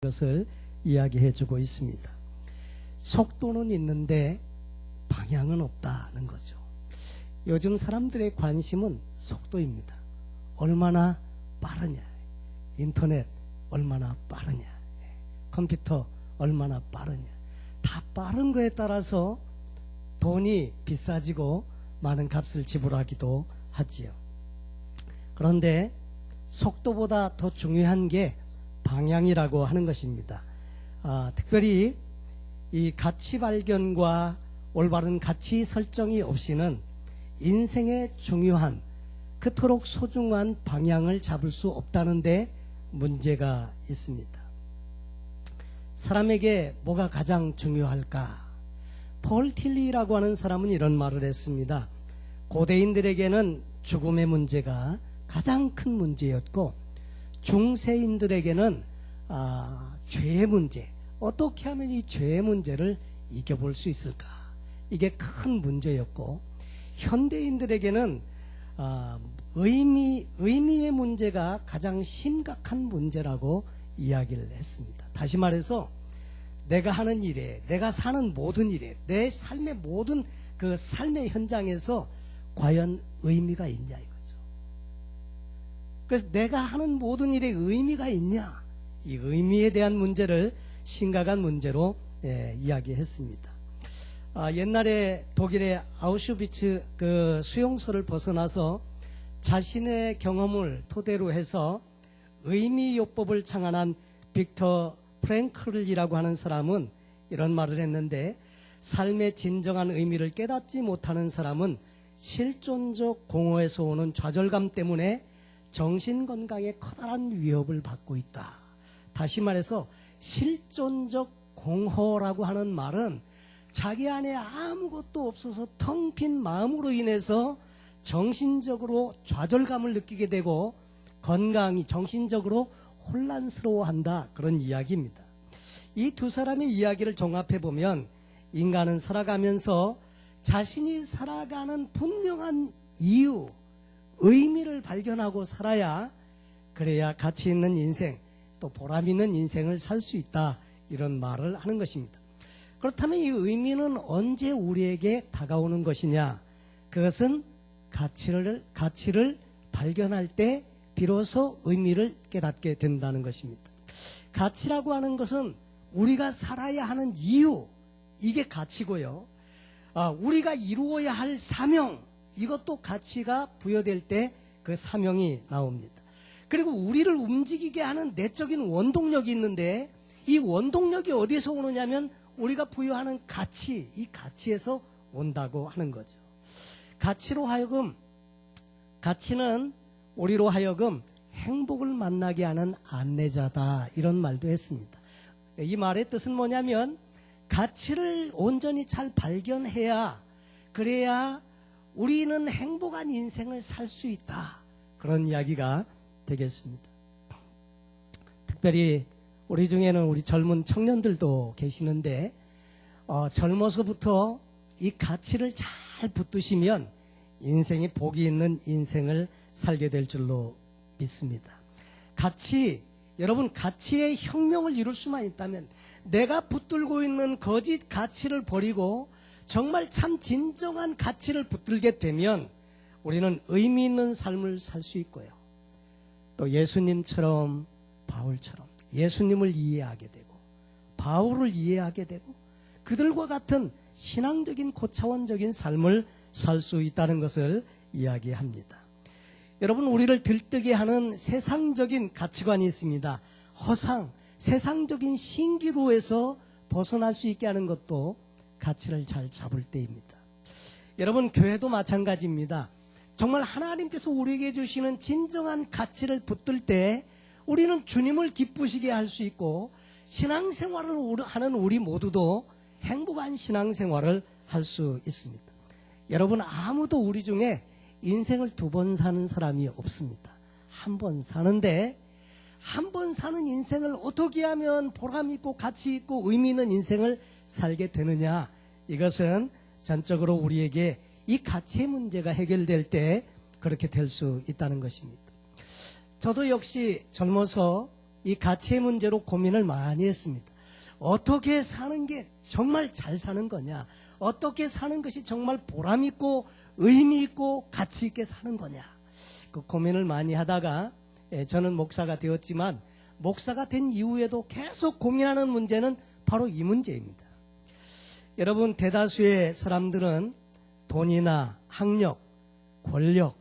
것을 이야기해 주고 있습니다. 속도는 있는데 방향은 없다는 거죠. 요즘 사람들의 관심은 속도입니다. 얼마나 빠르냐, 인터넷 얼마나 빠르냐, 컴퓨터 얼마나 빠르냐. 다 빠른 거에 따라서 돈이 비싸지고 많은 값을 지불하기도 하지요. 그런데 속도보다 더 중요한 게 방향이라고 하는 것입니다. 특별히 이 가치 발견과 올바른 가치 설정이 없이는 인생의 중요한, 그토록 소중한 방향을 잡을 수 없다는 데 문제가 있습니다. 사람에게 뭐가 가장 중요할까? 폴 틸리라고 하는 사람은 이런 말을 했습니다. 고대인들에게는 죽음의 문제가 가장 큰 문제였고, 중세인들에게는 죄의 문제, 어떻게 하면 이 죄의 문제를 이겨볼 수 있을까, 이게 큰 문제였고, 현대인들에게는 의미의 문제가 가장 심각한 문제라고 이야기를 했습니다. 다시 말해서 내가 하는 일에, 내가 사는 모든 일에, 내 삶의 모든 그 삶의 현장에서 과연 의미가 있냐 이거죠. 그래서 내가 하는 모든 일에 의미가 있냐, 이 의미에 대한 문제를 심각한 문제로 이야기했습니다. 옛날에 독일의 아우슈비츠 그 수용소를 벗어나서 자신의 경험을 토대로 해서 의미요법을 창안한 빅터 프랭클이라고 하는 사람은 이런 말을 했는데, 삶의 진정한 의미를 깨닫지 못하는 사람은 실존적 공허에서 오는 좌절감 때문에 정신건강에 커다란 위협을 받고 있다. 다시 말해서 실존적 공허라고 하는 말은 자기 안에 아무것도 없어서 텅 빈 마음으로 인해서 정신적으로 좌절감을 느끼게 되고 건강이 정신적으로 혼란스러워한다, 그런 이야기입니다. 이 두 사람의 이야기를 종합해보면 인간은 살아가면서 자신이 살아가는 분명한 이유, 의미를 발견하고 살아야, 그래야 가치 있는 인생, 또 보람 있는 인생을 살 수 있다, 이런 말을 하는 것입니다. 그렇다면 이 의미는 언제 우리에게 다가오는 것이냐? 그것은 가치를 발견할 때 비로소 의미를 깨닫게 된다는 것입니다. 가치라고 하는 것은 우리가 살아야 하는 이유, 이게 가치고요. 우리가 이루어야 할 사명, 이것도 가치가 부여될 때 그 사명이 나옵니다. 그리고 우리를 움직이게 하는 내적인 원동력이 있는데, 이 원동력이 어디에서 오느냐면 우리가 부여하는 가치, 이 가치에서 온다고 하는 거죠. 가치는 우리로 하여금 행복을 만나게 하는 안내자다, 이런 말도 했습니다. 이 말의 뜻은 뭐냐면, 가치를 온전히 잘 발견해야, 그래야 우리는 행복한 인생을 살 수 있다, 그런 이야기가 되겠습니다. 특별히 우리 중에는 우리 젊은 청년들도 계시는데, 젊어서부터 이 가치를 잘 붙드시면 인생에 복이 있는 인생을 살게 될 줄로 믿습니다. 여러분, 가치의 혁명을 이룰 수만 있다면, 내가 붙들고 있는 거짓 가치를 버리고 정말 참 진정한 가치를 붙들게 되면 우리는 의미 있는 삶을 살 수 있고요. 또 예수님처럼, 바울처럼 예수님을 이해하게 되고 바울을 이해하게 되고 그들과 같은 신앙적인 고차원적인 삶을 살 수 있다는 것을 이야기합니다. 여러분, 우리를 들뜨게 하는 세상적인 가치관이 있습니다. 허상, 세상적인 신기루에서 벗어날 수 있게 하는 것도 가치를 잘 잡을 때입니다. 여러분, 교회도 마찬가지입니다. 정말 하나님께서 우리에게 주시는 진정한 가치를 붙들 때 우리는 주님을 기쁘시게 할 수 있고, 신앙생활을 하는 우리 모두도 행복한 신앙생활을 할 수 있습니다. 여러분, 아무도 우리 중에 인생을 두 번 사는 사람이 없습니다. 한 번 사는데, 한 번 사는 인생을 어떻게 하면 보람 있고 가치 있고 의미 있는 인생을 살게 되느냐, 이것은 전적으로 우리에게 이 가치의 문제가 해결될 때 그렇게 될 수 있다는 것입니다. 저도 역시 젊어서 이 가치의 문제로 고민을 많이 했습니다. 어떻게 사는 게 정말 잘 사는 거냐? 어떻게 사는 것이 정말 보람 있고 의미 있고 가치 있게 사는 거냐? 그 고민을 많이 하다가 저는 목사가 되었지만 목사가 된 이후에도 계속 고민하는 문제는 바로 이 문제입니다. 여러분, 대다수의 사람들은 돈이나 학력, 권력,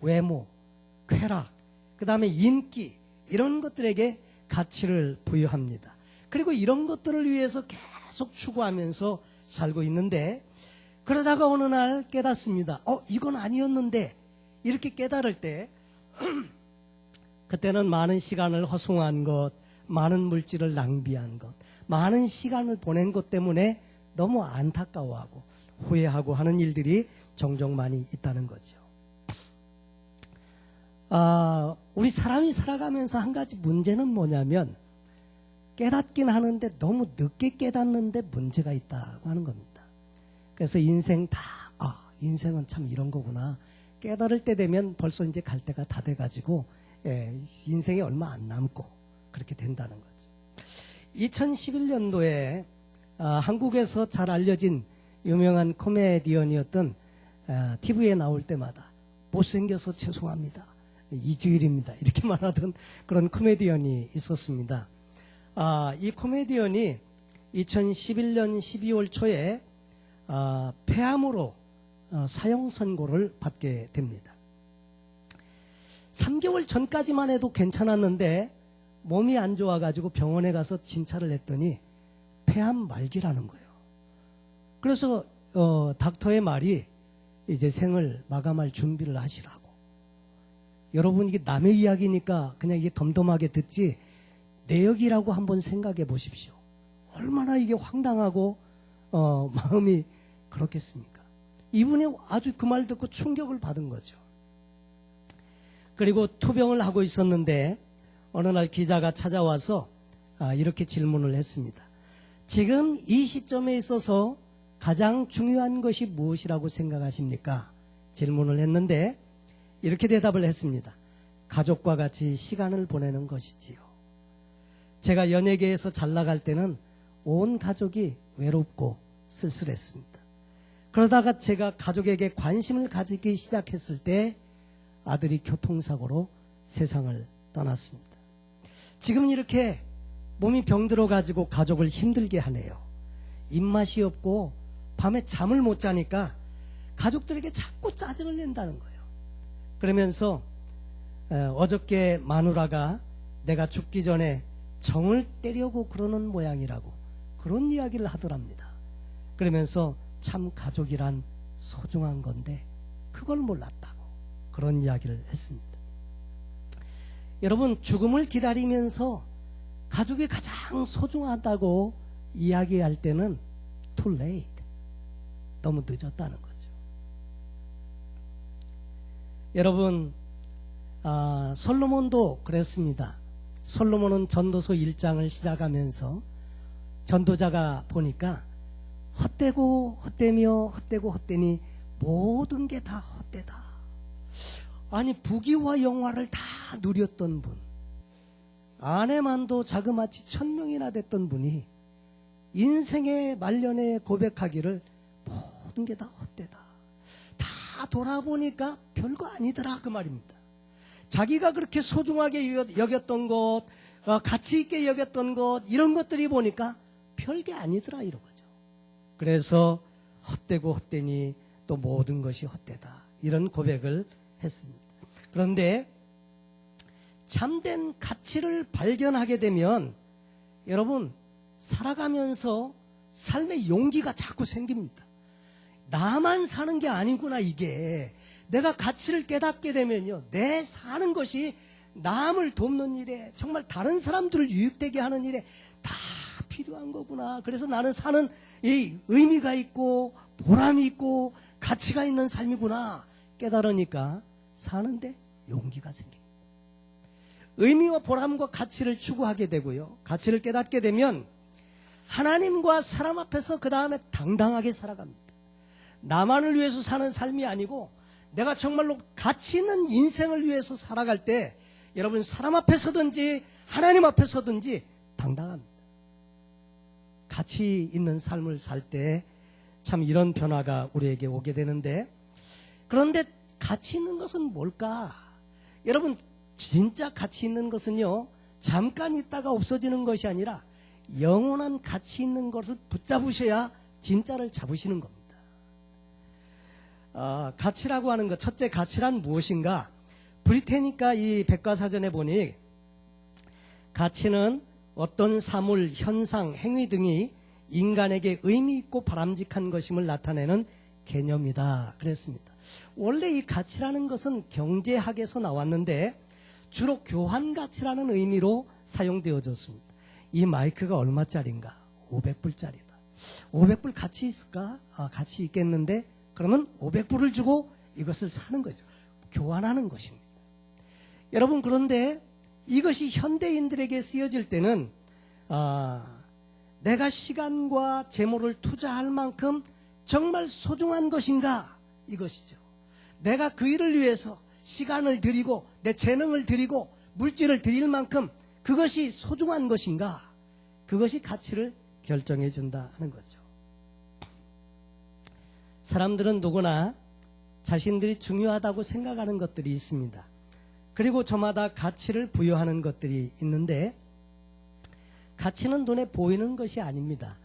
외모, 쾌락, 그 다음에 인기 이런 것들에게 가치를 부여합니다. 그리고 이런 것들을 위해서 계속 추구하면서 살고 있는데, 그러다가 어느 날 깨닫습니다. 이건 아니었는데, 이렇게 깨달을 때 그때는 많은 시간을 허송한 것, 많은 물질을 낭비한 것, 많은 시간을 보낸 것 때문에 너무 안타까워하고 후회하고 하는 일들이 종종 많이 있다는 거죠. 우리 사람이 살아가면서 한 가지 문제는 뭐냐면, 깨닫긴 하는데 너무 늦게 깨닫는데 문제가 있다고 하는 겁니다. 그래서 인생은 참 이런 거구나. 깨달을 때 되면 벌써 이제 갈 때가 다 돼가지고 인생이 얼마 안 남고 그렇게 된다는 거죠. 2011년도에 한국에서 잘 알려진 유명한 코미디언이었던 TV에 나올 때마다 못생겨서 죄송합니다. 이주일입니다. 이렇게 말하던 그런 코미디언이 있었습니다. 이 코미디언이 2011년 12월 초에 폐암으로 사형 선고를 받게 됩니다. 3개월 전까지만 해도 괜찮았는데 몸이 안 좋아가지고 병원에 가서 진찰을 했더니 폐암 말기라는 거예요. 그래서 닥터의 말이 이제 생을 마감할 준비를 하시라고. 여러분, 이게 남의 이야기니까 그냥 이게 덤덤하게 듣지 내 얘기라고 한번 생각해 보십시오. 얼마나 이게 황당하고 마음이 그렇겠습니까? 이분이 아주 그 말 듣고 충격을 받은 거죠. 그리고 투병을 하고 있었는데 어느 날 기자가 찾아와서 이렇게 질문을 했습니다. 지금 이 시점에 있어서 가장 중요한 것이 무엇이라고 생각하십니까? 질문을 했는데 이렇게 대답을 했습니다. 가족과 같이 시간을 보내는 것이지요. 제가 연예계에서 잘 나갈 때는 온 가족이 외롭고 쓸쓸했습니다. 그러다가 제가 가족에게 관심을 가지기 시작했을 때 아들이 교통사고로 세상을 떠났습니다. 지금 이렇게 몸이 병들어가지고 가족을 힘들게 하네요. 입맛이 없고 밤에 잠을 못 자니까 가족들에게 자꾸 짜증을 낸다는 거예요. 그러면서 어저께 마누라가 내가 죽기 전에 정을 때려고 그러는 모양이라고 그런 이야기를 하더랍니다. 그러면서 참 가족이란 소중한 건데 그걸 몰랐다고 그런 이야기를 했습니다. 여러분, 죽음을 기다리면서 가족이 가장 소중하다고 이야기할 때는 too late, 너무 늦었다는 거죠. 여러분, 솔로몬도 그랬습니다. 솔로몬은 전도서 1장을 시작하면서 전도자가 보니까 헛되고 헛되며 헛되고 헛되니 모든 게 다 헛되다. 아니, 부귀와 영화를 다 누렸던 분, 아내만도 자그마치 1000명이나 됐던 분이 인생의 말년에 고백하기를 모든 게 다 헛되다. 다 돌아보니까 별거 아니더라, 그 말입니다. 자기가 그렇게 소중하게 여겼던 것, 가치 있게 여겼던 것, 이런 것들이 보니까 별게 아니더라, 이런 거죠. 그래서 헛되고 헛되니 또 모든 것이 헛되다, 이런 고백을 했습니다. 그런데 참된 가치를 발견하게 되면 여러분, 살아가면서 삶의 용기가 자꾸 생깁니다. 나만 사는 게 아니구나, 이게. 내가 가치를 깨닫게 되면요, 내 사는 것이 남을 돕는 일에, 정말 다른 사람들을 유익되게 하는 일에 다 필요한 거구나. 그래서 나는 사는 이 의미가 있고 보람이 있고 가치가 있는 삶이구나 깨달으니까 사는데 용기가 생깁니다. 의미와 보람과 가치를 추구하게 되고요, 가치를 깨닫게 되면 하나님과 사람 앞에서 그 다음에 당당하게 살아갑니다. 나만을 위해서 사는 삶이 아니고 내가 정말로 가치 있는 인생을 위해서 살아갈 때 여러분, 사람 앞에서든지 하나님 앞에 서든지 당당합니다. 가치 있는 삶을 살 때 참 이런 변화가 우리에게 오게 되는데, 그런데 가치 있는 것은 뭘까? 여러분, 진짜 가치 있는 것은요, 잠깐 있다가 없어지는 것이 아니라 영원한 가치 있는 것을 붙잡으셔야 진짜를 잡으시는 겁니다. 가치라고 하는 것, 첫째 가치란 무엇인가? 브리테니까 이 백과사전에 보니 가치는 어떤 사물, 현상, 행위 등이 인간에게 의미 있고 바람직한 것임을 나타내는 개념이다 그랬습니다. 원래 이 가치라는 것은 경제학에서 나왔는데 주로 교환가치라는 의미로 사용되어졌습니다. 이 마이크가 얼마짜리인가? 500불짜리다. 500불 가치 있을까? 가치 있겠는데 그러면 500불을 주고 이것을 사는 거죠. 교환하는 것입니다. 여러분, 그런데 이것이 현대인들에게 쓰여질 때는 내가 시간과 재물을 투자할 만큼 정말 소중한 것인가? 이것이죠. 내가 그 일을 위해서 시간을 들이고 내 재능을 들이고 물질을 들일 만큼 그것이 소중한 것인가? 그것이 가치를 결정해 준다 하는 거죠. 사람들은 누구나 자신들이 중요하다고 생각하는 것들이 있습니다. 그리고 저마다 가치를 부여하는 것들이 있는데, 가치는 눈에 보이는 것이 아닙니다.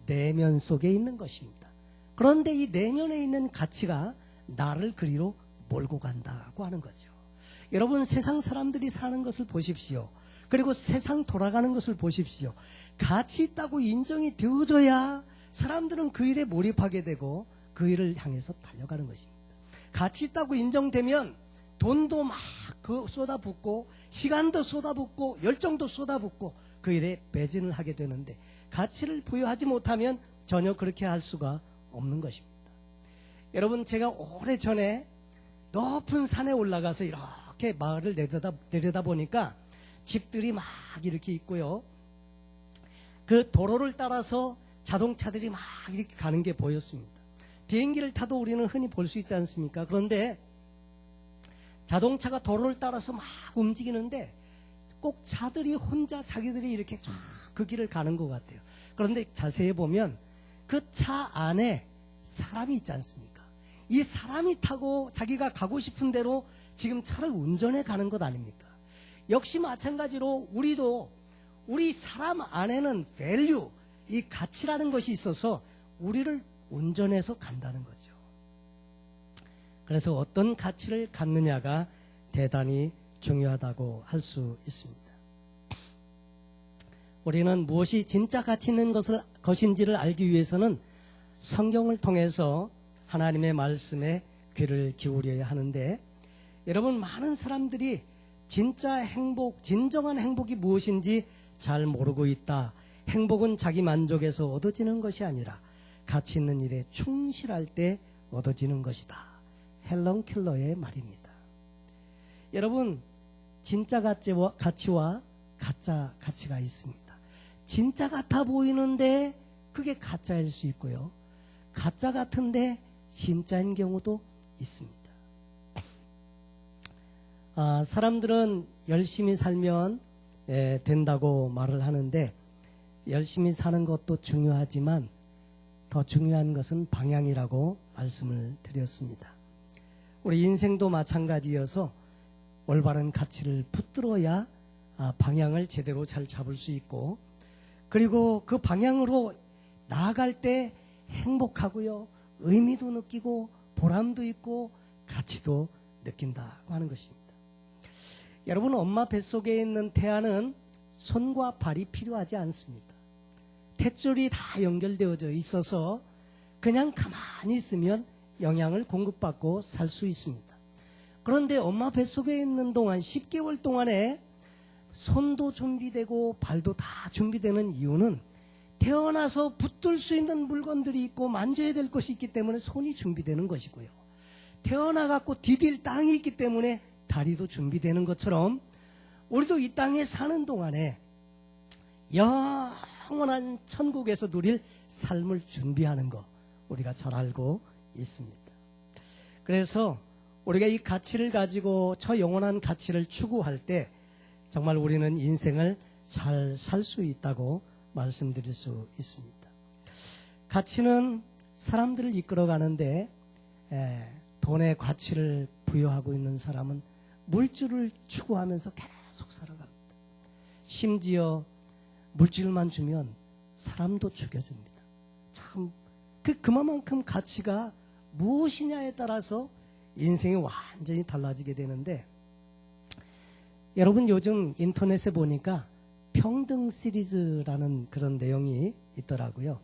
내면 속에 있는 것입니다. 그런데 이 내면에 있는 가치가 나를 그리로 몰고 간다고 하는 거죠. 여러분, 세상 사람들이 사는 것을 보십시오. 그리고 세상 돌아가는 것을 보십시오. 가치 있다고 인정이 되어져야 사람들은 그 일에 몰입하게 되고 그 일을 향해서 달려가는 것입니다. 가치 있다고 인정되면 돈도 막 쏟아붓고 시간도 쏟아붓고 열정도 쏟아붓고 그 일에 매진을 하게 되는데, 가치를 부여하지 못하면 전혀 그렇게 할 수가 없는 것입니다. 여러분, 제가 오래전에 높은 산에 올라가서 이렇게 마을을 내려다 보니까 집들이 막 이렇게 있고요. 그 도로를 따라서 자동차들이 막 이렇게 가는 게 보였습니다. 비행기를 타도 우리는 흔히 볼 수 있지 않습니까? 그런데 자동차가 도로를 따라서 막 움직이는데 꼭 차들이 혼자 자기들이 이렇게 쫙 그 길을 가는 것 같아요. 그런데 자세히 보면 그 차 안에 사람이 있지 않습니까? 이 사람이 타고 자기가 가고 싶은 대로 지금 차를 운전해 가는 것 아닙니까? 역시 마찬가지로 우리도 우리 사람 안에는 밸류, 이 가치라는 것이 있어서 우리를 운전해서 간다는 거죠. 그래서 어떤 가치를 갖느냐가 대단히 중요하다고 할 수 있습니다. 우리는 무엇이 진짜 가치 있는 것인지를 알기 위해서는 성경을 통해서 하나님의 말씀에 귀를 기울여야 하는데, 여러분, 많은 사람들이 진짜 행복, 진정한 행복이 무엇인지 잘 모르고 있다. 행복은 자기 만족에서 얻어지는 것이 아니라 가치 있는 일에 충실할 때 얻어지는 것이다. 헬런 켈러의 말입니다. 여러분, 진짜 가치와 가짜 가치가 있습니다. 진짜 같아 보이는데 그게 가짜일 수 있고요. 가짜 같은데 진짜인 경우도 있습니다. 사람들은 열심히 살면 된다고 말을 하는데, 열심히 사는 것도 중요하지만 더 중요한 것은 방향이라고 말씀을 드렸습니다. 우리 인생도 마찬가지여서 올바른 가치를 붙들어야 방향을 제대로 잘 잡을 수 있고, 그리고 그 방향으로 나아갈 때 행복하고요, 의미도 느끼고 보람도 있고 가치도 느낀다고 하는 것입니다. 여러분, 엄마 뱃속에 있는 태아는 손과 발이 필요하지 않습니다. 탯줄이 다 연결되어져 있어서 그냥 가만히 있으면 영양을 공급받고 살 수 있습니다. 그런데 엄마 뱃속에 있는 동안 10개월 동안에 손도 준비되고 발도 다 준비되는 이유는 태어나서 붙들 수 있는 물건들이 있고 만져야 될 것이 있기 때문에 손이 준비되는 것이고요. 태어나갖고 디딜 땅이 있기 때문에 다리도 준비되는 것처럼 우리도 이 땅에 사는 동안에 영원한 천국에서 누릴 삶을 준비하는 거 우리가 잘 알고 있습니다. 그래서 우리가 이 가치를 가지고 저 영원한 가치를 추구할 때 정말 우리는 인생을 잘 살 수 있다고 말씀드릴 수 있습니다. 가치는 사람들을 이끌어가는데 돈의 가치를 부여하고 있는 사람은 물질을 추구하면서 계속 살아갑니다. 심지어 물질만 주면 사람도 죽여줍니다. 참 그만큼 가치가 무엇이냐에 따라서 인생이 완전히 달라지게 되는데, 여러분 요즘 인터넷에 보니까 평등 시리즈라는 그런 내용이 있더라고요.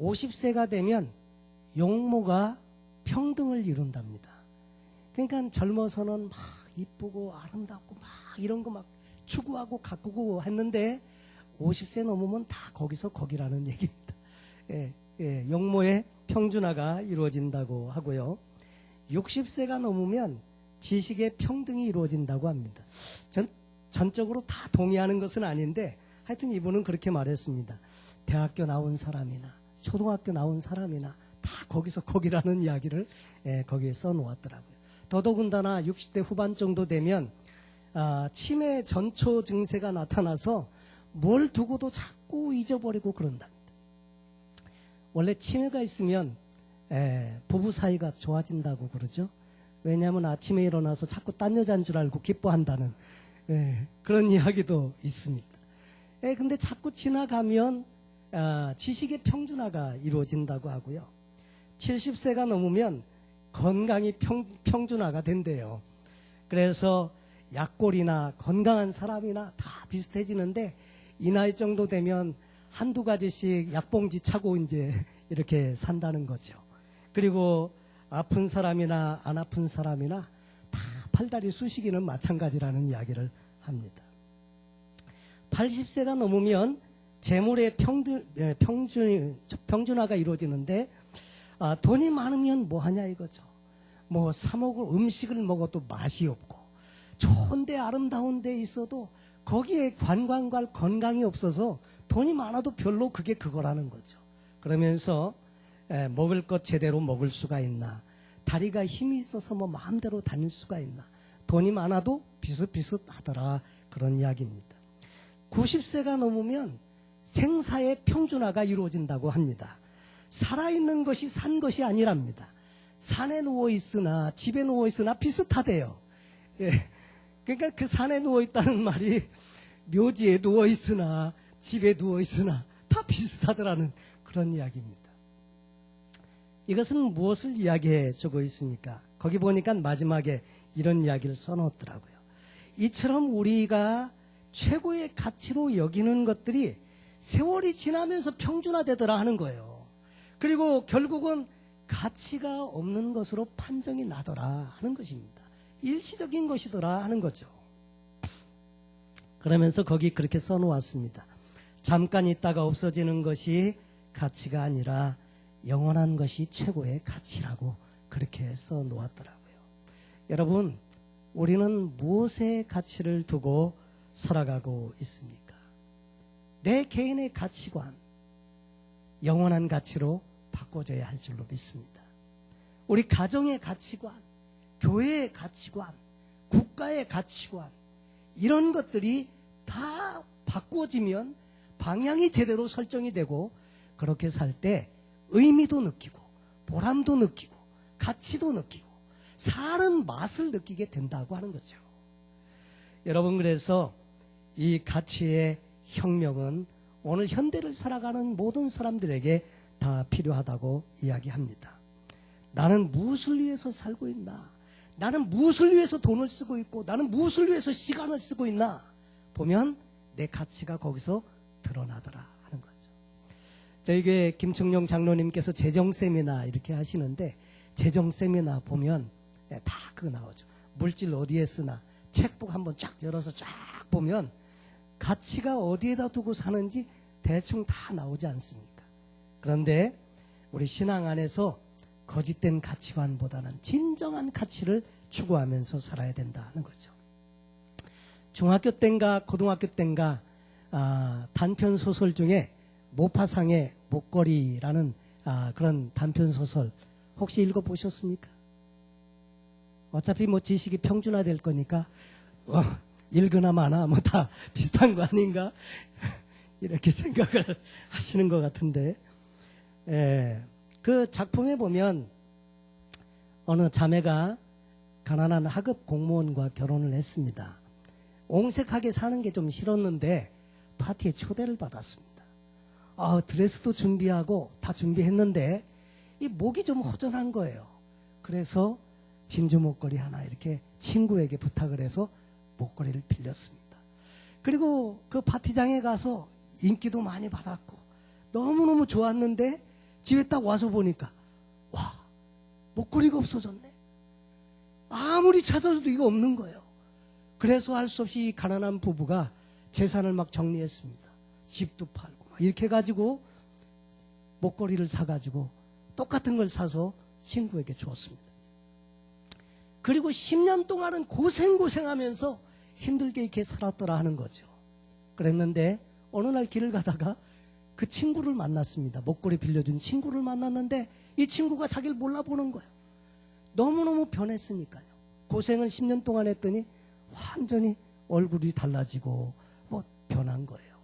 50세가 되면 용모가 평등을 이룬답니다. 그러니까 젊어서는 막 이쁘고 아름답고 막 이런 거 막 추구하고 가꾸고 했는데 50세 넘으면 다 거기서 거기라는 얘기입니다. 용모의 평준화가 이루어진다고 하고요. 60세가 넘으면 지식의 평등이 이루어진다고 합니다. 전적으로 다 동의하는 것은 아닌데 하여튼 이분은 그렇게 말했습니다. 대학교 나온 사람이나 초등학교 나온 사람이나 다 거기서 거기라는 이야기를 거기에 써놓았더라고요. 더더군다나 60대 후반 정도 되면 치매 전초 증세가 나타나서 뭘 두고도 자꾸 잊어버리고 그런답니다. 원래 치매가 있으면 부부 사이가 좋아진다고 그러죠. 왜냐하면 아침에 일어나서 자꾸 딴 여자인 줄 알고 기뻐한다는 그런 이야기도 있습니다. 근데 자꾸 지나가면 지식의 평준화가 이루어진다고 하고요. 70세가 넘으면 건강이 평준화가 된대요. 그래서 약골이나 건강한 사람이나 다 비슷해지는데 이 나이 정도 되면 한두 가지씩 약봉지 차고 이제 이렇게 산다는 거죠. 그리고 아픈 사람이나 안 아픈 사람이나 다 팔다리 쑤시기는 마찬가지라는 이야기를 합니다. 80세가 넘으면 재물의 평준화가 이루어지는데 돈이 많으면 뭐 하냐 이거죠. 뭐 사 먹을 음식을 먹어도 맛이 없고 좋은데 아름다운 데 있어도 거기에 관광갈 건강이 없어서 돈이 많아도 별로 그게 그거라는 거죠. 그러면서 먹을 것 제대로 먹을 수가 있나, 다리가 힘이 있어서 뭐 마음대로 다닐 수가 있나, 돈이 많아도 비슷비슷하더라, 그런 이야기입니다. 90세가 넘으면 생사의 평준화가 이루어진다고 합니다. 살아있는 것이 산 것이 아니랍니다. 산에 누워있으나 집에 누워있으나 비슷하대요. 그러니까 그 산에 누워있다는 말이 묘지에 누워있으나 집에 누워있으나 다 비슷하더라는 그런 이야기입니다. 이것은 무엇을 이야기해 주고 있습니까? 거기 보니까 마지막에 이런 이야기를 써놓더라고요. 이처럼 우리가 최고의 가치로 여기는 것들이 세월이 지나면서 평준화되더라 하는 거예요. 그리고 결국은 가치가 없는 것으로 판정이 나더라 하는 것입니다. 일시적인 것이더라 하는 거죠. 그러면서 거기 그렇게 써놓았습니다. 잠깐 있다가 없어지는 것이 가치가 아니라 영원한 것이 최고의 가치라고 그렇게 써놓았더라고요. 여러분, 우리는 무엇의 가치를 두고 살아가고 있습니까? 내 개인의 가치관, 영원한 가치로 바꿔줘야 할 줄로 믿습니다. 우리 가정의 가치관, 교회의 가치관, 국가의 가치관, 이런 것들이 다 바꿔지면 방향이 제대로 설정이 되고, 그렇게 살 때 의미도 느끼고 보람도 느끼고 가치도 느끼고 사는 맛을 느끼게 된다고 하는 거죠. 여러분, 그래서 이 가치의 혁명은 오늘 현대를 살아가는 모든 사람들에게 다 필요하다고 이야기합니다. 나는 무엇을 위해서 살고 있나? 나는 무엇을 위해서 돈을 쓰고 있고 나는 무엇을 위해서 시간을 쓰고 있나? 보면 내 가치가 거기서 드러나더라 하는 거죠. 저희 김청룡 장로님께서 재정 세미나 이렇게 하시는데, 재정 세미나 보면 다 그거 나오죠. 물질 어디에 쓰나, 책북 한번 쫙 열어서 쫙 보면 가치가 어디에다 두고 사는지 대충 다 나오지 않습니까? 그런데 우리 신앙 안에서 거짓된 가치관보다는 진정한 가치를 추구하면서 살아야 된다는 거죠. 중학교 때인가 고등학교 때인가 단편 소설 중에 모파상의 목걸이라는 그런 단편 소설 혹시 읽어보셨습니까? 어차피 뭐 지식이 평준화될 거니까 일거나 마나 뭐 다 비슷한 거 아닌가 이렇게 생각을 하시는 것 같은데, 그 작품에 보면 어느 자매가 가난한 하급 공무원과 결혼을 했습니다. 옹색하게 사는 게 좀 싫었는데 파티에 초대를 받았습니다. 드레스도 준비하고 다 준비했는데 이 목이 좀 허전한 거예요. 그래서 진주 목걸이 하나 이렇게 친구에게 부탁을 해서 목걸이를 빌렸습니다. 그리고 그 파티장에 가서 인기도 많이 받았고 너무너무 좋았는데 집에 딱 와서 보니까 와, 목걸이가 없어졌네. 아무리 찾아도 이거 없는 거예요. 그래서 할 수 없이 가난한 부부가 재산을 막 정리했습니다. 집도 팔고 막 이렇게 해가지고 목걸이를 사가지고 똑같은 걸 사서 친구에게 주었습니다. 그리고 10년 동안은 고생하면서 힘들게 이렇게 살았더라 하는 거죠. 그랬는데 어느 날 길을 가다가 그 친구를 만났습니다. 목걸이 빌려준 친구를 만났는데 이 친구가 자기를 몰라보는 거예요. 너무너무 변했으니까요. 고생을 10년 동안 했더니 완전히 얼굴이 달라지고 뭐 변한 거예요.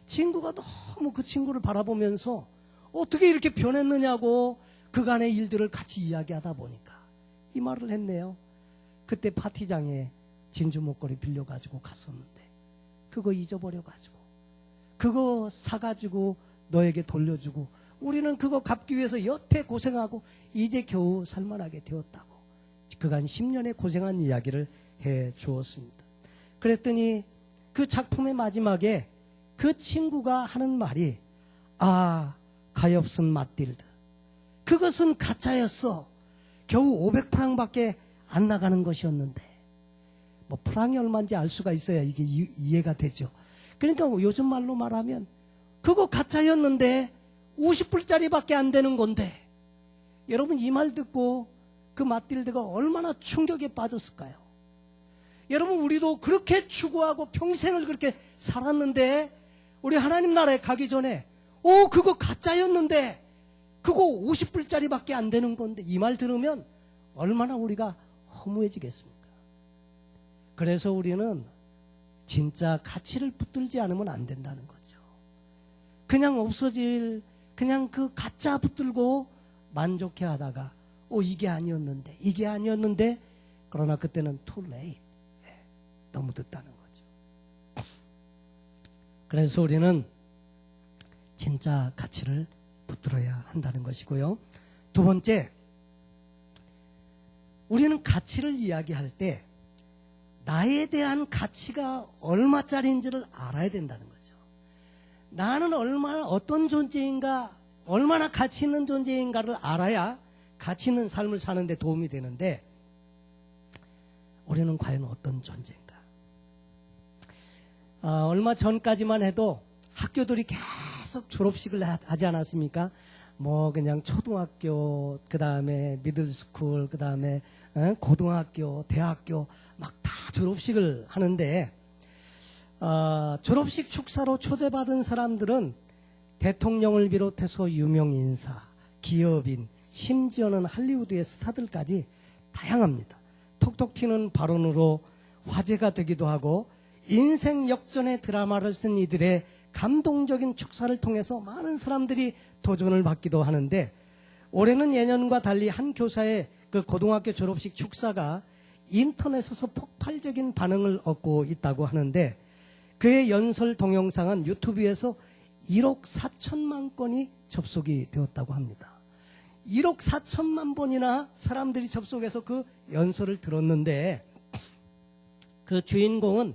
친구가 너무 그 친구를 바라보면서 어떻게 이렇게 변했느냐고 그간의 일들을 같이 이야기하다 보니까 이 말을 했네요. 그때 파티장에 진주 목걸이 빌려가지고 갔었는데 그거 잊어버려가지고 그거 사가지고 너에게 돌려주고 우리는 그거 갚기 위해서 여태 고생하고 이제 겨우 살만하게 되었다고 그간 10년의 고생한 이야기를 해 주었습니다. 그랬더니 그 작품의 마지막에 그 친구가 하는 말이 가엾은 마틸드, 그것은 가짜였어. 겨우 500프랑밖에 안 나가는 것이었는데, 뭐 프랑이 얼마인지 알 수가 있어야 이게 이해가 되죠. 그러니까 요즘 말로 말하면 그거 가짜였는데 50불짜리밖에 안 되는 건데, 여러분 이 말 듣고 그 마틸드가 얼마나 충격에 빠졌을까요? 여러분 우리도 그렇게 추구하고 평생을 그렇게 살았는데 우리 하나님 나라에 가기 전에 그거 가짜였는데 그거 50불짜리밖에 안 되는 건데, 이 말 들으면 얼마나 우리가 허무해지겠습니까? 그래서 우리는 진짜 가치를 붙들지 않으면 안 된다는 거죠. 그냥 없어질 그냥 그 가짜 붙들고 만족해 하다가 이게 아니었는데 그러나 그때는 too late, 너무 늦다는 거죠. 그래서 우리는 진짜 가치를 붙들어야 한다는 것이고요. 두 번째, 우리는 가치를 이야기할 때 나에 대한 가치가 얼마짜리인지를 알아야 된다는 거죠. 나는 얼마나 어떤 존재인가, 얼마나 가치 있는 존재인가를 알아야 가치 있는 삶을 사는 데 도움이 되는데, 우리는 과연 어떤 존재인가? 얼마 전까지만 해도 학교들이 계속 졸업식을 하지 않았습니까? 뭐 그냥 초등학교, 그 다음에 미들스쿨, 그 다음에 고등학교, 대학교 막 다 졸업식을 하는데, 졸업식 축사로 초대받은 사람들은 대통령을 비롯해서 유명인사, 기업인, 심지어는 할리우드의 스타들까지 다양합니다. 톡톡 튀는 발언으로 화제가 되기도 하고, 인생 역전의 드라마를 쓴 이들의 감동적인 축사를 통해서 많은 사람들이 도전을 받기도 하는데, 올해는 예년과 달리 한 교사의 그 고등학교 졸업식 축사가 인터넷에서 폭발적인 반응을 얻고 있다고 하는데, 그의 연설 동영상은 유튜브에서 1억 4천만 건이 접속이 되었다고 합니다. 1억 4천만 번이나 사람들이 접속해서 그 연설을 들었는데, 그 주인공은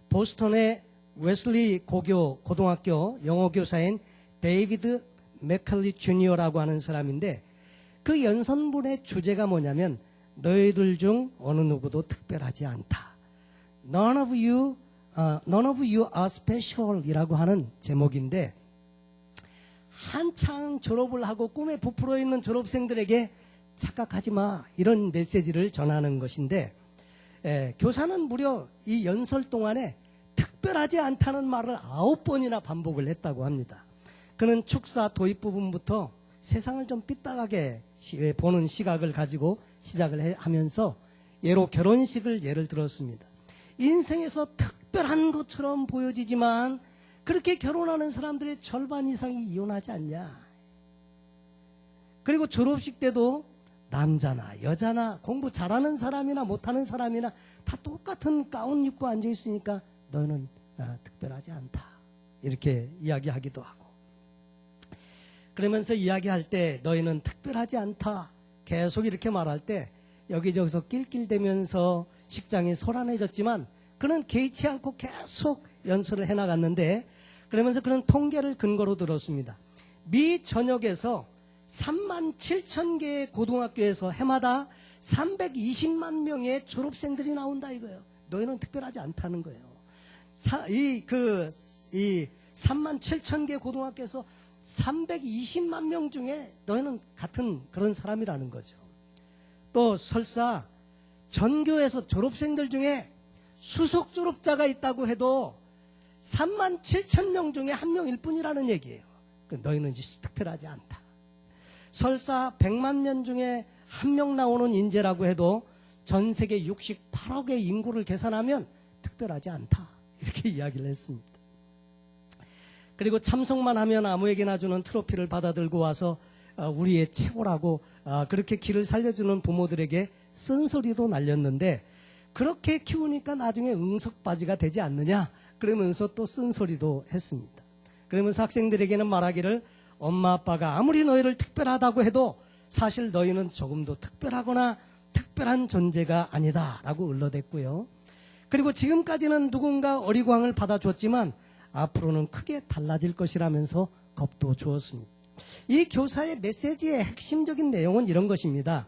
보스턴의 웨슬리 고등학교 영어교사인 데이비드 맥컬리 주니어라고 하는 사람인데, 그 연설문의 주제가 뭐냐면 너희들 중 어느 누구도 특별하지 않다. None of you are special 이라고 하는 제목인데, 한창 졸업을 하고 꿈에 부풀어 있는 졸업생들에게 착각하지 마, 이런 메시지를 전하는 것인데, 교사는 무려 이 연설 동안에 특별하지 않다는 말을 9번이나 반복을 했다고 합니다. 그는 축사 도입 부분부터 세상을 좀 삐딱하게 보는 시각을 가지고 시작을 하면서 예로 결혼식을 예를 들었습니다. 인생에서 특별한 것처럼 보여지지만 그렇게 결혼하는 사람들의 절반 이상이 이혼하지 않냐. 그리고 졸업식 때도 남자나 여자나 공부 잘하는 사람이나 못하는 사람이나 다 똑같은 가운 입고 앉아있으니까 너는 특별하지 않다. 이렇게 이야기하기도 하고, 그러면서 이야기할 때 너희는 특별하지 않다 계속 이렇게 말할 때 여기저기서 낄낄대면서 식장이 소란해졌지만 그는 개의치 않고 계속 연설을 해나갔는데, 그러면서 그런 통계를 근거로 들었습니다. 미 전역에서 3만 7천 개의 고등학교에서 해마다 320만 명의 졸업생들이 나온다 이거예요. 너희는 특별하지 않다는 거예요. 이 3만 7천 개 고등학교에서 320만 명 중에 너희는 같은 그런 사람이라는 거죠. 또 설사 전교에서 졸업생들 중에 수석 졸업자가 있다고 해도 3만 7천 명 중에 한 명일 뿐이라는 얘기예요. 너희는 특별하지 않다. 설사 100만 명 중에 한 명 나오는 인재라고 해도 전 세계 68억의 인구를 계산하면 특별하지 않다. 이렇게 이야기를 했습니다. 그리고 참석만 하면 아무에게나 주는 트로피를 받아들고 와서 우리의 최고라고 그렇게 길을 살려주는 부모들에게 쓴소리도 날렸는데, 그렇게 키우니까 나중에 응석바지가 되지 않느냐 그러면서 또 쓴소리도 했습니다. 그러면서 학생들에게는 말하기를 엄마 아빠가 아무리 너희를 특별하다고 해도 사실 너희는 조금도 특별하거나 특별한 존재가 아니다 라고 을러댔고요. 그리고 지금까지는 누군가 어리광을 받아줬지만 앞으로는 크게 달라질 것이라면서 겁도 주었습니다. 이 교사의 메시지의 핵심적인 내용은 이런 것입니다.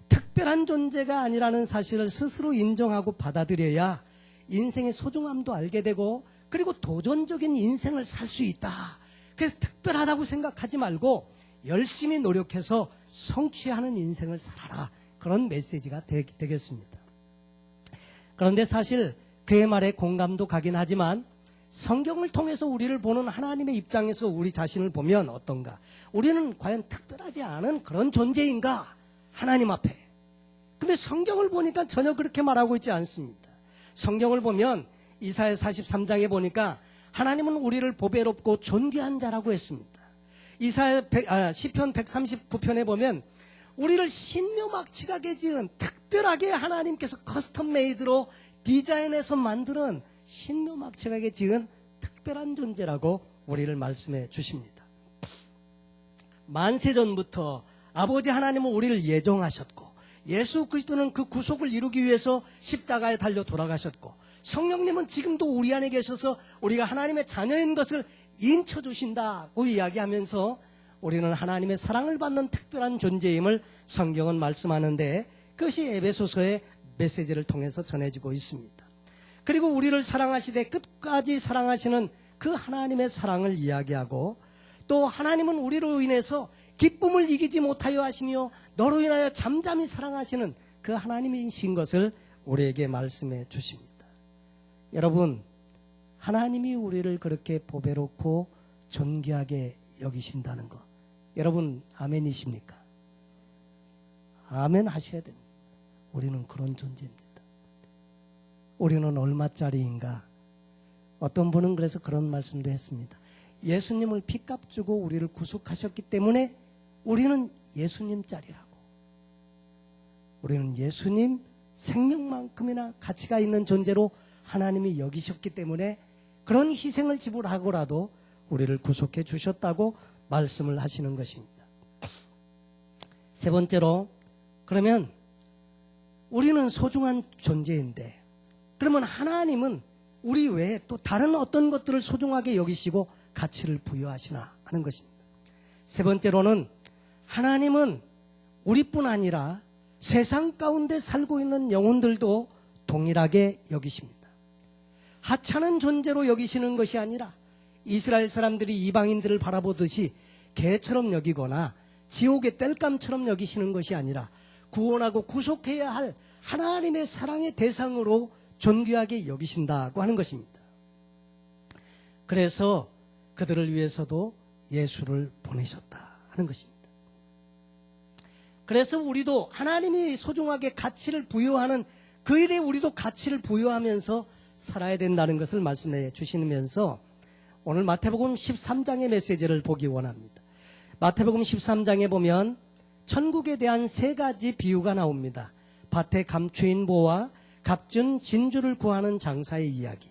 특별한 존재가 아니라는 사실을 스스로 인정하고 받아들여야 인생의 소중함도 알게 되고, 그리고 도전적인 인생을 살 수 있다. 그래서 특별하다고 생각하지 말고 열심히 노력해서 성취하는 인생을 살아라. 그런 메시지가 되겠습니다. 그런데 사실 그의 말에 공감도 가긴 하지만 성경을 통해서 우리를 보는 하나님의 입장에서 우리 자신을 보면 어떤가? 우리는 과연 특별하지 않은 그런 존재인가? 하나님 앞에. 근데 성경을 보니까 전혀 그렇게 말하고 있지 않습니다. 성경을 보면 이사야 43장에 보니까 하나님은 우리를 보배롭고 존귀한 자라고 했습니다. 시편 139편에 보면 우리를 신묘막측하게 지은, 특별하게 하나님께서 커스텀 메이드로 디자인해서 만드는 신묘막측하게 지은 특별한 존재라고 우리를 말씀해 주십니다. 만세전부터 아버지 하나님은 우리를 예정하셨고, 예수 그리스도는 그 구속을 이루기 위해서 십자가에 달려 돌아가셨고, 성령님은 지금도 우리 안에 계셔서 우리가 하나님의 자녀인 것을 인쳐주신다고 이야기하면서 우리는 하나님의 사랑을 받는 특별한 존재임을 성경은 말씀하는데, 그것이 에베소서의 메시지를 통해서 전해지고 있습니다. 그리고 우리를 사랑하시되 끝까지 사랑하시는 그 하나님의 사랑을 이야기하고, 또 하나님은 우리로 인해서 기쁨을 이기지 못하여 하시며 너로 인하여 잠잠히 사랑하시는 그 하나님이신 것을 우리에게 말씀해 주십니다. 여러분, 하나님이 우리를 그렇게 보배롭고 존귀하게 여기신다는 것, 여러분 아멘이십니까? 아멘 하셔야 됩니다. 우리는 그런 존재입니다. 우리는 얼마짜리인가? 어떤 분은 그래서 그런 말씀도 했습니다. 예수님을 핏값 주고 우리를 구속하셨기 때문에 우리는 예수님짜리라고. 우리는 예수님 생명만큼이나 가치가 있는 존재로 하나님이 여기셨기 때문에 그런 희생을 지불하고라도 우리를 구속해 주셨다고 말씀을 하시는 것입니다. 세 번째로, 그러면 우리는 소중한 존재인데, 그러면 하나님은 우리 외에 또 다른 어떤 것들을 소중하게 여기시고 가치를 부여하시나 하는 것입니다. 세 번째로는 하나님은 우리뿐 아니라 세상 가운데 살고 있는 영혼들도 동일하게 여기십니다. 하찮은 존재로 여기시는 것이 아니라 이스라엘 사람들이 이방인들을 바라보듯이 개처럼 여기거나 지옥의 땔감처럼 여기시는 것이 아니라 구원하고 구속해야 할 하나님의 사랑의 대상으로 존귀하게 여기신다고 하는 것입니다. 그래서 그들을 위해서도 예수를 보내셨다 하는 것입니다. 그래서 우리도 하나님이 소중하게 가치를 부여하는 그 일에 우리도 가치를 부여하면서 살아야 된다는 것을 말씀해 주시면서 오늘 마태복음 13장의 메시지를 보기 원합니다. 마태복음 13장에 보면 천국에 대한 세 가지 비유가 나옵니다. 밭에 감추인 보와 값준 진주를 구하는 장사의 이야기,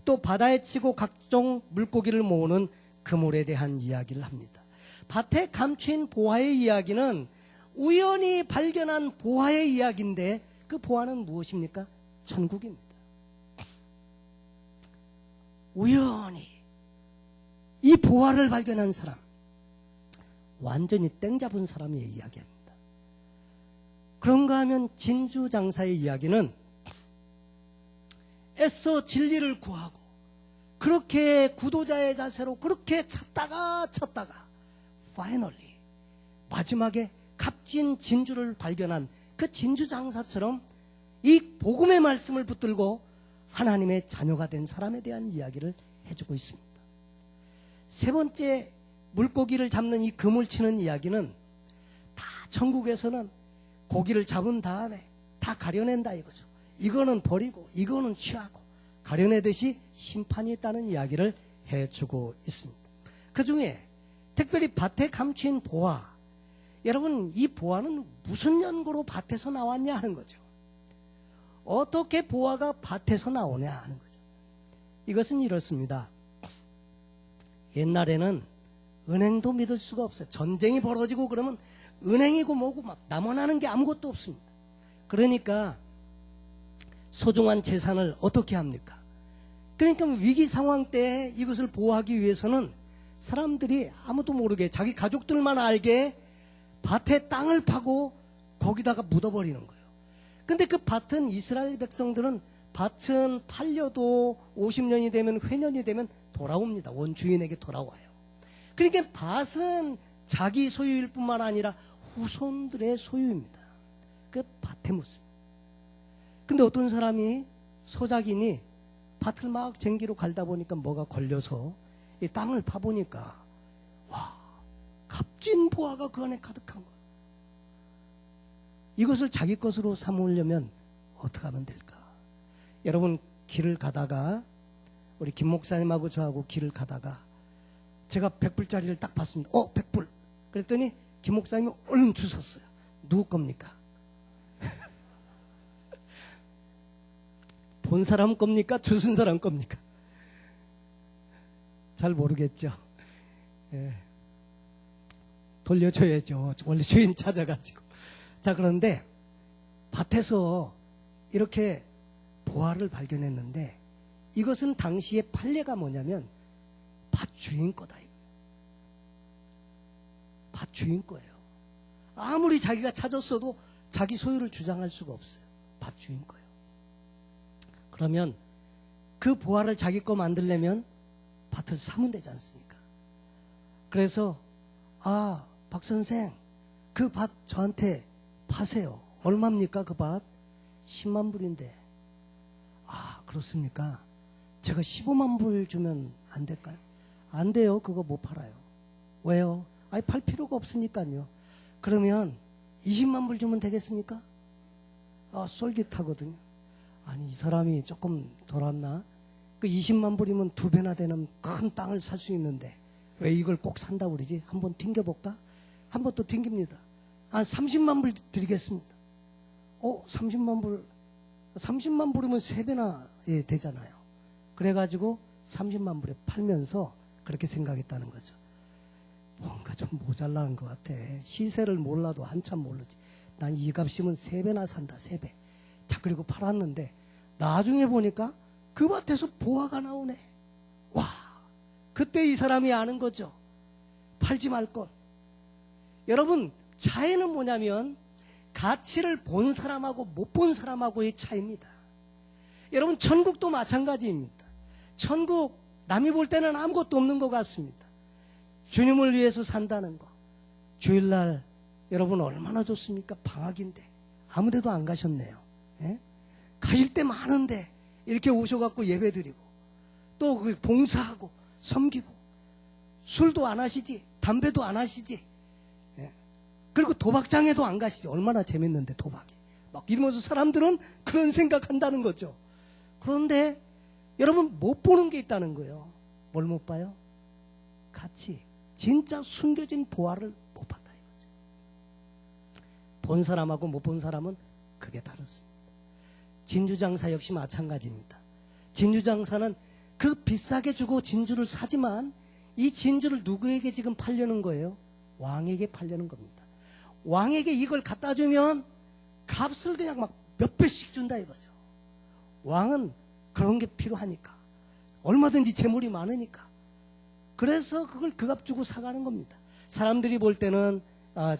또 바다에 치고 각종 물고기를 모으는 그물에 대한 이야기를 합니다. 밭에 감추인 보화의 이야기는 우연히 발견한 보화의 이야기인데 그 보화는 무엇입니까? 천국입니다. 우연히 이 보화를 발견한 사람, 완전히 땡 잡은 사람의 이야기입니다. 그런가 하면 진주 장사의 이야기는 애써 진리를 구하고 그렇게 구도자의 자세로 그렇게 찾다가 파이널리 마지막에 값진 진주를 발견한 그 진주 장사처럼 이 복음의 말씀을 붙들고 하나님의 자녀가 된 사람에 대한 이야기를 해주고 있습니다. 세 번째, 물고기를 잡는 이 그물 치는 이야기는 다 천국에서는 고기를 잡은 다음에 다 가려낸다 이거죠. 이거는 버리고 이거는 취하고 가려내듯이 심판이 있다는 이야기를 해주고 있습니다. 그 중에 특별히 밭에 감춘 보화, 여러분 이 보화는 무슨 연고로 밭에서 나왔냐 하는 거죠. 어떻게 보화가 밭에서 나오냐 하는 거죠. 이것은 이렇습니다. 옛날에는 은행도 믿을 수가 없어요. 전쟁이 벌어지고 그러면 은행이고 뭐고 막 남아나는 게 아무것도 없습니다. 그러니까 소중한 재산을 어떻게 합니까? 그러니까 위기 상황 때 이것을 보호하기 위해서는 사람들이 아무도 모르게 자기 가족들만 알게 밭에 땅을 파고 거기다가 묻어버리는 거예요. 근데 그 밭은 이스라엘 백성들은 밭은 팔려도 50년이 되면 회년이 되면 돌아옵니다. 원주인에게 돌아와요. 그러니까 밭은 자기 소유일 뿐만 아니라 후손들의 소유입니다. 그 밭에 묻습니다. 근데 어떤 사람이 소작인이 밭을 막 쟁기로 갈다 보니까 뭐가 걸려서 이 땅을 파보니까 와, 값진 보화가 그 안에 가득한 거예요. 이것을 자기 것으로 삼으려면 어떻게 하면 될까? 여러분 길을 가다가 우리 김 목사님하고 저하고 길을 가다가 제가 100불짜리를 딱 봤습니다. 100불. 그랬더니 김 목사님이 얼른 주셨어요. 누구 겁니까? 본 사람 겁니까? 주신 사람 겁니까? 잘 모르겠죠. 예. 돌려줘야죠. 원래 주인 찾아가지고. 자, 그런데 밭에서 이렇게 보화를 발견했는데 이것은 당시의 판례가 뭐냐면 밭 주인 거다. 밭 주인 거예요. 아무리 자기가 찾았어도 자기 소유를 주장할 수가 없어요. 밭 주인 거예요. 그러면 그 보화를 자기 거 만들려면 밭을 사면 되지 않습니까? 그래서 박 선생 그 밭 저한테 파세요. 얼마입니까 그 밭? 10만 불인데. 그렇습니까? 제가 15만 불 주면 안 될까요? 안 돼요. 그거 못 팔아요. 왜요? 팔 필요가 없으니까요. 그러면 20만 불 주면 되겠습니까? 쏠깃하거든요. 아니 이 사람이 조금 돌았나? 그 20만 불이면 2배나 되는 큰 땅을 살 수 있는데 왜 이걸 꼭 산다고 그러지? 한번 튕겨볼까? 한번 또 튕깁니다. 30만 불 드리겠습니다. 30만 불. 30만 불이면 3배나 되잖아요. 그래가지고 30만 불에 팔면서 그렇게 생각했다는 거죠. 뭔가 좀 모자란 것 같아. 시세를 몰라도 한참 모르지. 난 이 값이면 3배나 산다. 3배. 자, 그리고 팔았는데 나중에 보니까 그 밭에서 보화가 나오네. 와, 그때 이 사람이 아는 거죠. 팔지 말걸. 여러분, 차이는 뭐냐면 가치를 본 사람하고 못 본 사람하고의 차이입니다. 여러분, 천국도 마찬가지입니다. 천국 남이 볼 때는 아무것도 없는 것 같습니다. 주님을 위해서 산다는 거. 주일날 여러분 얼마나 좋습니까? 방학인데 아무데도 안 가셨네요. 예? 가실 때 많은데 이렇게 오셔갖고 예배드리고 또 그 봉사하고 섬기고 술도 안 하시지, 담배도 안 하시지, 예? 그리고 도박장에도 안 가시지. 얼마나 재밌는데 도박이. 막 이러면서 사람들은 그런 생각한다는 거죠. 그런데 여러분 못 보는 게 있다는 거예요. 뭘 못 봐요? 가치, 진짜 숨겨진 보화를 못 봤다 이거죠. 본 사람하고 못 본 사람은 그게 다르습니다. 진주장사 역시 마찬가지입니다. 진주장사는 그 비싸게 주고 진주를 사지만 이 진주를 누구에게 지금 팔려는 거예요? 왕에게 팔려는 겁니다. 왕에게 이걸 갖다 주면 값을 그냥 막 몇 배씩 준다 이거죠. 왕은 그런 게 필요하니까. 얼마든지 재물이 많으니까. 그래서 그걸 그 값 주고 사가는 겁니다. 사람들이 볼 때는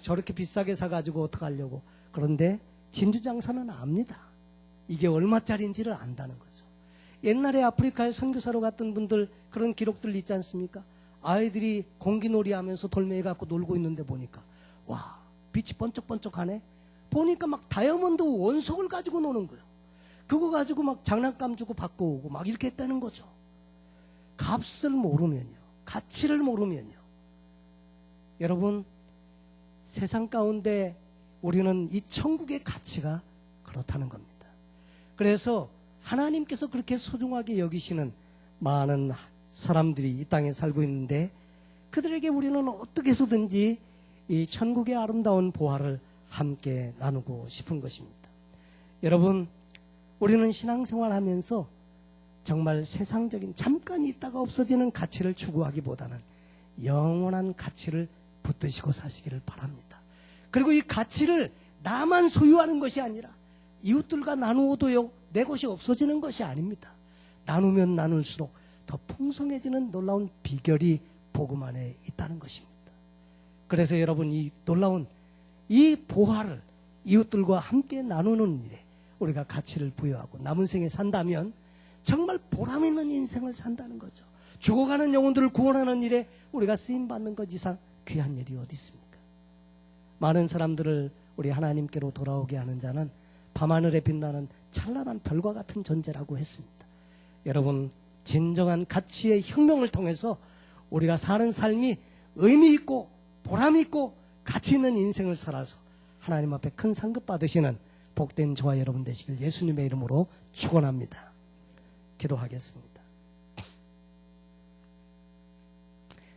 저렇게 비싸게 사가지고 어떡하려고. 그런데 진주장사는 압니다. 이게 얼마짜리인지를 안다는 거죠. 옛날에 아프리카에 선교사로 갔던 분들 그런 기록들 있지 않습니까? 아이들이 공기놀이 하면서 돌멩이 갖고 놀고 있는데 보니까 와, 빛이 번쩍번쩍하네. 보니까 막 다이아몬드 원석을 가지고 노는 거예요. 그거 가지고 막 장난감 주고 받고 오고 막 이렇게 했다는 거죠. 값을 모르면요, 가치를 모르면요, 여러분 세상 가운데 우리는 이 천국의 가치가 그렇다는 겁니다. 그래서 하나님께서 그렇게 소중하게 여기시는 많은 사람들이 이 땅에 살고 있는데 그들에게 우리는 어떻게 해서든지 이 천국의 아름다운 보화를 함께 나누고 싶은 것입니다. 여러분, 우리는 신앙생활 하면서 정말 세상적인 잠깐 있다가 없어지는 가치를 추구하기보다는 영원한 가치를 붙드시고 사시기를 바랍니다. 그리고 이 가치를 나만 소유하는 것이 아니라 이웃들과 나누어도요, 내 것이 없어지는 것이 아닙니다. 나누면 나눌수록 더 풍성해지는 놀라운 비결이 복음 안에 있다는 것입니다. 그래서 여러분, 이 놀라운 이 보화를 이웃들과 함께 나누는 일에 우리가 가치를 부여하고 남은 생에 산다면 정말 보람 있는 인생을 산다는 거죠. 죽어가는 영혼들을 구원하는 일에 우리가 쓰임받는 것 이상 귀한 일이 어디 있습니까? 많은 사람들을 우리 하나님께로 돌아오게 하는 자는 밤하늘에 빛나는 찬란한 별과 같은 존재라고 했습니다. 여러분, 진정한 가치의 혁명을 통해서 우리가 사는 삶이 의미 있고 보람 있고 가치 있는 인생을 살아서 하나님 앞에 큰 상급 받으시는 복된 저와 여러분 되시길 예수님의 이름으로 축원합니다. 기도하겠습니다.